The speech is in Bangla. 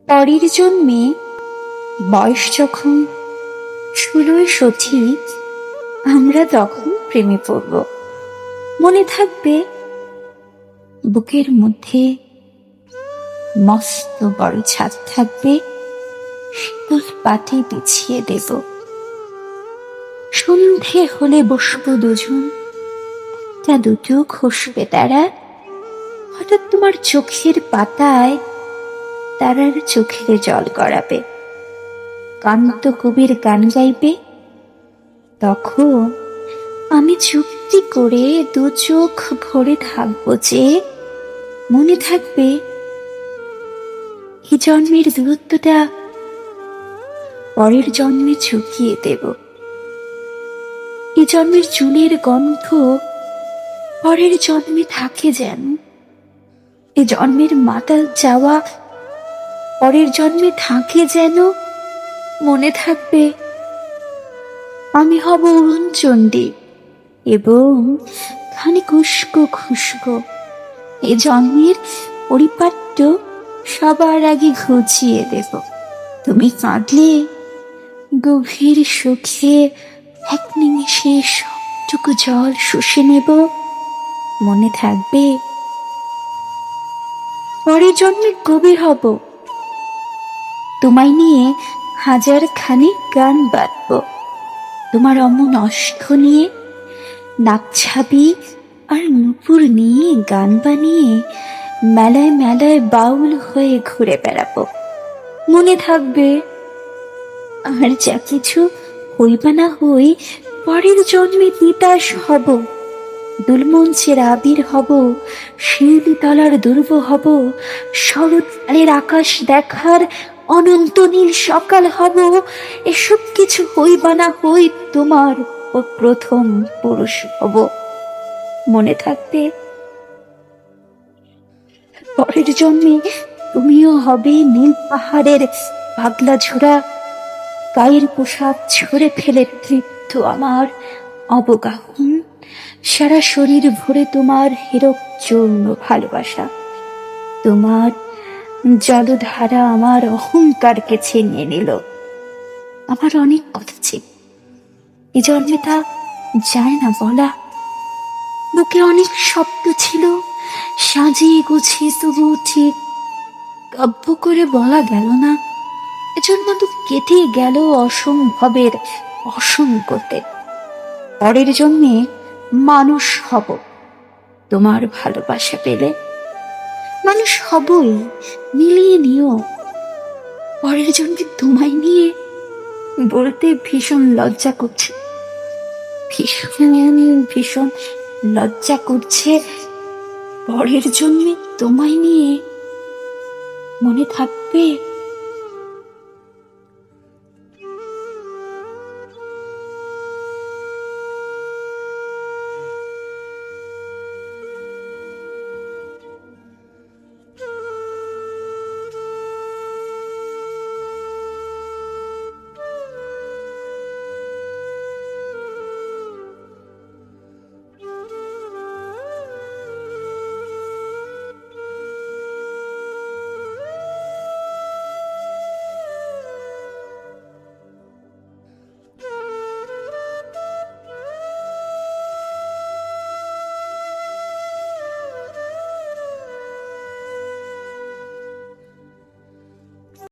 পরের জন্মে বয়স যখন 16 ঠিক, আমরা তখন প্রেমে পড়ব। মনে থাকবে বুকের মধ্যে মস্ত বড় ছাদ থাকবে, শীতল পাটি বিছিয়ে দেব। সন্ধে হলে বসবো দুজন, একটা দুটো খসবে তারা। হঠাৎ তোমার চোখের পাতায় তারার চোখের জল গড়াবে, কান্ত কবির গান গাইবে। তখন আমি চুক্তি করে দু চোখ ভরে থাকবো যে, মনে থাকবে এই জন্মের দূরত্বটা পরের জন্মে চুকিয়ে দেব। এই জন্মের চুলের গন্ধ পরের জন্মে থাকে যেন, এ জন্মের মাতাল যাওয়া পরের জন্মে থাকে যেন। মনে থাকবে আমি হব অরুণচণ্ডী এবং খানিক উস্কো খুস্কো। এ জন্মের পরিপাট্য সবার আগে ঘুচিয়ে দেব। তুমি কাঁদলে গভীর সুখে এক নিমেষে সবটুকু জল শুষে নেব। মনে থাকবে পরের জন্মে কবি হব, তোমায় নিয়ে হাজার খানিক গান বাঁধব। তোমার অমন অস্ত্র নিয়ে, নাকছাবি আর নুপুর নিয়ে গান বানিয়ে মেলায় মেলায় বাউল হয়ে ঘুরে বেড়াবো। মনে থাকবে আর যা কিছু হই বা না হই, পরের জন্মে তিতাস হব, দুলমঞ্চের আবির হব, শিউলি তলার দুর্ব হব, শরৎকালের আকাশ দেখার অনন্ত নীল সকাল হব। এসব কিছু হই বা না হই, তোমার ও প্রথম পুরুষ হব। মনে থাকবে পরের জন্মে তুমিও হবে নীল পাহাড়ের পাগলা ঝোড়া, গায়ের পোশাক ছুঁড়ে ফেলে তৃপ্ত আমার অবগাহন। সারা শরীর ভরে তোমার হীরক চূর্ণ ভালোবাসা। তোমার জলধারা আমার অহংকারকে ছিনিয়ে নিল। আমার অনেক কথা ছিল, এ জন্মে তা যায় না বলা। বুকে অনেক শব্দ ছিল, সাজিয়ে গুছিয়ে তবু ঠিক কাব্য করে বলা গেল না। এজন্য তো কেটে গেল অসম্ভবের অসংকতে। পরের জন্মে মানুষ হব, তোমার ভালোবাসা পেলে। মানুষ হবই, মিলিয়ে নিও। পরের জন্মে তোমায় নিয়ে বলতে ভীষণ লজ্জা করছে, ভীষণ লজ্জা করছে। পরের জন্মে তোমায় নিয়ে। মনে থাকবে